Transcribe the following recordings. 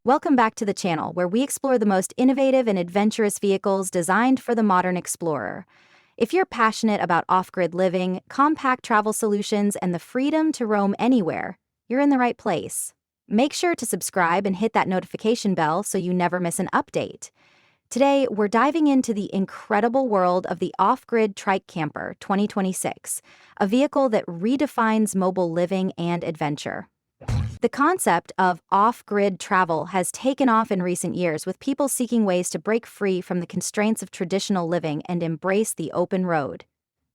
Welcome back to the channel where we explore the most innovative and adventurous vehicles designed for the modern explorer. If you're passionate about off-grid living, compact travel solutions, and the freedom to roam anywhere, you're in the right place. Make sure to subscribe and hit that notification bell so you never miss an update. Today, we're diving into the incredible world of the Off-Grid Trike Camper 2026, a vehicle that redefines mobile living and adventure. The concept of off-grid travel has taken off in recent years, with people seeking ways to break free from the constraints of traditional living and embrace the open road.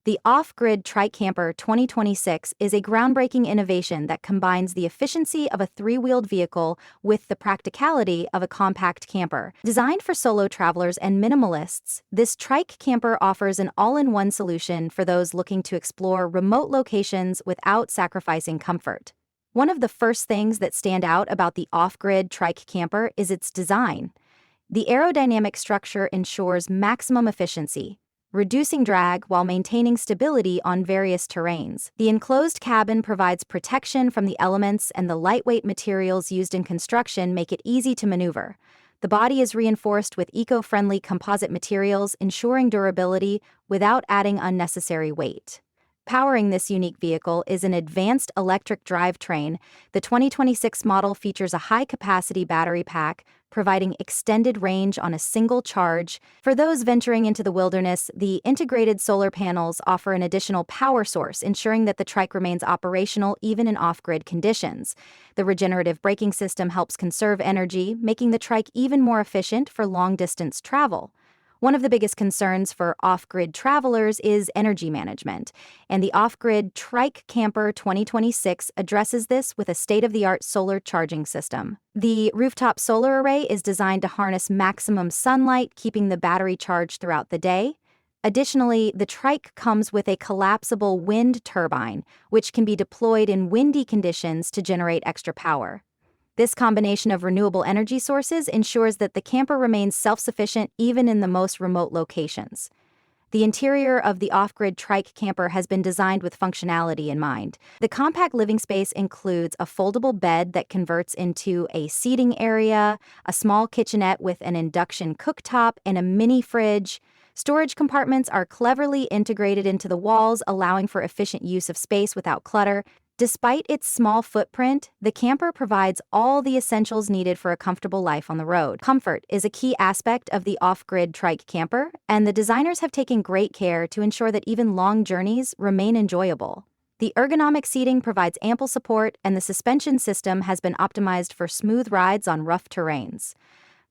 The Off-Grid Trike Camper 2026 is a groundbreaking innovation that combines the efficiency of a three-wheeled vehicle with the practicality of a compact camper. Designed for solo travelers and minimalists, this trike camper offers an all-in-one solution for those looking to explore remote locations without sacrificing comfort. One of the first things that stand out about the off-grid trike camper is its design. The aerodynamic structure ensures maximum efficiency, reducing drag while maintaining stability on various terrains. The enclosed cabin provides protection from the elements, and the lightweight materials used in construction make it easy to maneuver. The body is reinforced with eco-friendly composite materials, ensuring durability without adding unnecessary weight. Powering this unique vehicle is an advanced electric drivetrain. The 2026 model features a high-capacity battery pack, providing extended range on a single charge. For those venturing into the wilderness, the integrated solar panels offer an additional power source, ensuring that the trike remains operational even in off-grid conditions. The regenerative braking system helps conserve energy, making the trike even more efficient for long-distance travel. One of the biggest concerns for off-grid travelers is energy management, and the Off-Grid Trike Camper 2026 addresses this with a state-of-the-art solar charging system. The rooftop solar array is designed to harness maximum sunlight, keeping the battery charged throughout the day. Additionally, the trike comes with a collapsible wind turbine, which can be deployed in windy conditions to generate extra power. This combination of renewable energy sources ensures that the camper remains self-sufficient even in the most remote locations. The interior of the off-grid trike camper has been designed with functionality in mind. The compact living space includes a foldable bed that converts into a seating area, a small kitchenette with an induction cooktop, and a mini fridge. Storage compartments are cleverly integrated into the walls, allowing for efficient use of space without clutter. Despite its small footprint, the camper provides all the essentials needed for a comfortable life on the road. Comfort is a key aspect of the off-grid trike camper, and the designers have taken great care to ensure that even long journeys remain enjoyable. The ergonomic seating provides ample support, and the suspension system has been optimized for smooth rides on rough terrains.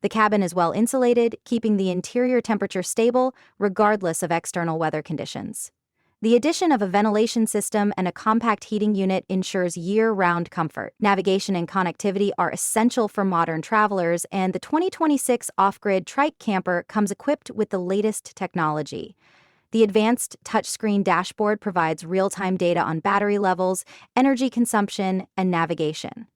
The cabin is well insulated, keeping the interior temperature stable regardless of external weather conditions. The addition of a ventilation system and a compact heating unit ensures year-round comfort. Navigation and connectivity are essential for modern travelers, and the 2026 Off-Grid Trike Camper comes equipped with the latest technology. The advanced touchscreen dashboard provides real-time data on battery levels, energy consumption, and navigation.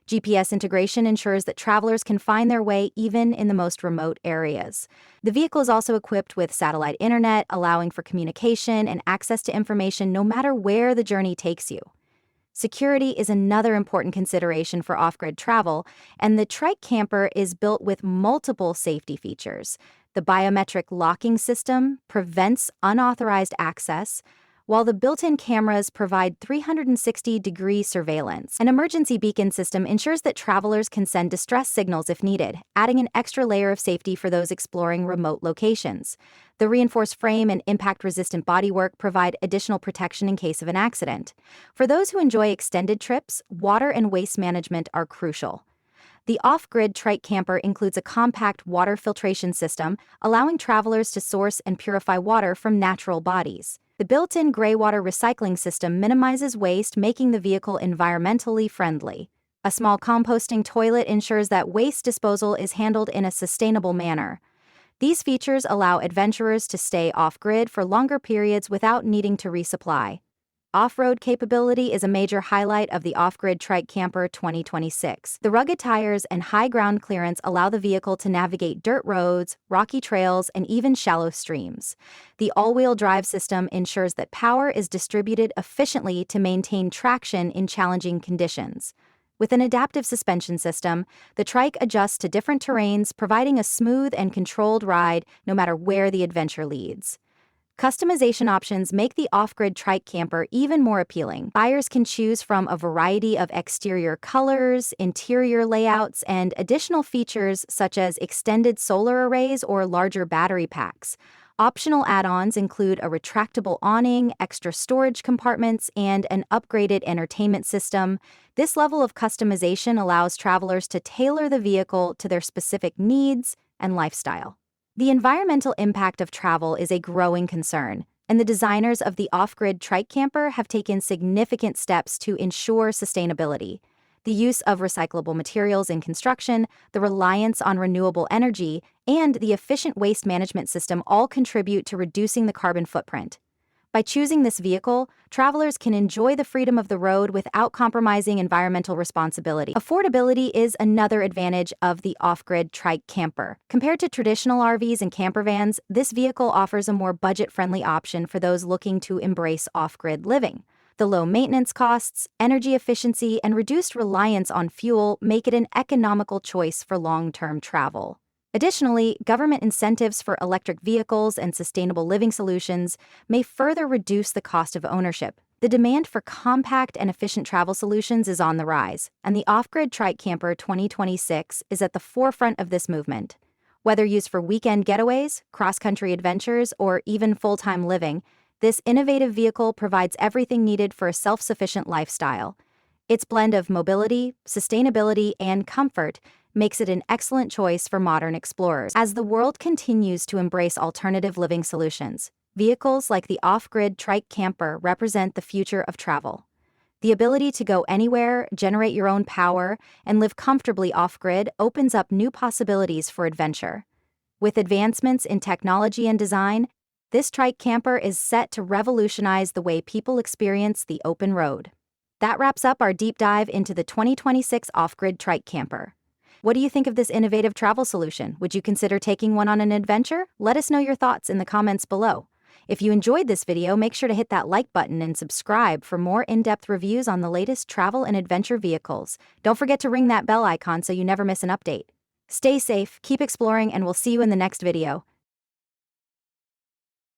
GPS integration ensures that travelers can find their way even in the most remote areas. The vehicle is also equipped with satellite internet, allowing for communication and access to information no matter where the journey takes you. Security is another important consideration for off-grid travel, and the trike camper is built with multiple safety features. The biometric locking system prevents unauthorized access, while the built-in cameras provide 360-degree surveillance. An emergency beacon system ensures that travelers can send distress signals if needed, adding an extra layer of safety for those exploring remote locations. The reinforced frame and impact-resistant bodywork provide additional protection in case of an accident. For those who enjoy extended trips, water and waste management are crucial. The off-grid trike camper includes a compact water filtration system, allowing travelers to source and purify water from natural bodies. The built-in gray water recycling system minimizes waste, making the vehicle environmentally friendly. A small composting toilet ensures that waste disposal is handled in a sustainable manner. These features allow adventurers to stay off-grid for longer periods without needing to resupply. Off-road capability is a major highlight of the Off-Grid Trike Camper 2026. The rugged tires and high ground clearance allow the vehicle to navigate dirt roads, rocky trails, and even shallow streams. The all-wheel drive system ensures that power is distributed efficiently to maintain traction in challenging conditions. With an adaptive suspension system, the trike adjusts to different terrains, providing a smooth and controlled ride no matter where the adventure leads. Customization options make the off-grid trike camper even more appealing. Buyers can choose from a variety of exterior colors, interior layouts, and additional features such as extended solar arrays or larger battery packs. Optional add-ons include a retractable awning, extra storage compartments, and an upgraded entertainment system. This level of customization allows travelers to tailor the vehicle to their specific needs and lifestyle. The environmental impact of travel is a growing concern, and the designers of the Off-Grid Trike Camper have taken significant steps to ensure sustainability. The use of recyclable materials in construction, the reliance on renewable energy, and the efficient waste management system all contribute to reducing the carbon footprint. By choosing this vehicle, travelers can enjoy the freedom of the road without compromising environmental responsibility. Affordability is another advantage of the Off-Grid Trike Camper. Compared to traditional RVs and camper vans, this vehicle offers a more budget-friendly option for those looking to embrace off-grid living. The low maintenance costs, energy efficiency, and reduced reliance on fuel make it an economical choice for long-term travel. Additionally, government incentives for electric vehicles and sustainable living solutions may further reduce the cost of ownership. The demand for compact and efficient travel solutions is on the rise, and the Off-Grid Trike Camper 2026 is at the forefront of this movement. Whether used for weekend getaways, cross-country adventures, or even full-time living, this innovative vehicle provides everything needed for a self-sufficient lifestyle. Its blend of mobility, sustainability, and comfort makes it an excellent choice for modern explorers. As the world continues to embrace alternative living solutions, vehicles like the Off-Grid Trike Camper represent the future of travel. The ability to go anywhere, generate your own power, and live comfortably off-grid opens up new possibilities for adventure. With advancements in technology and design, this trike camper is set to revolutionize the way people experience the open road. That wraps up our deep dive into the 2026 Off-Grid Trike Camper. What do you think of this innovative travel solution? Would you consider taking one on an adventure? Let us know your thoughts in the comments below. If you enjoyed this video, make sure to hit that like button and subscribe for more in-depth reviews on the latest travel and adventure vehicles. Don't forget to ring that bell icon so you never miss an update. Stay safe, keep exploring, and we'll see you in the next video.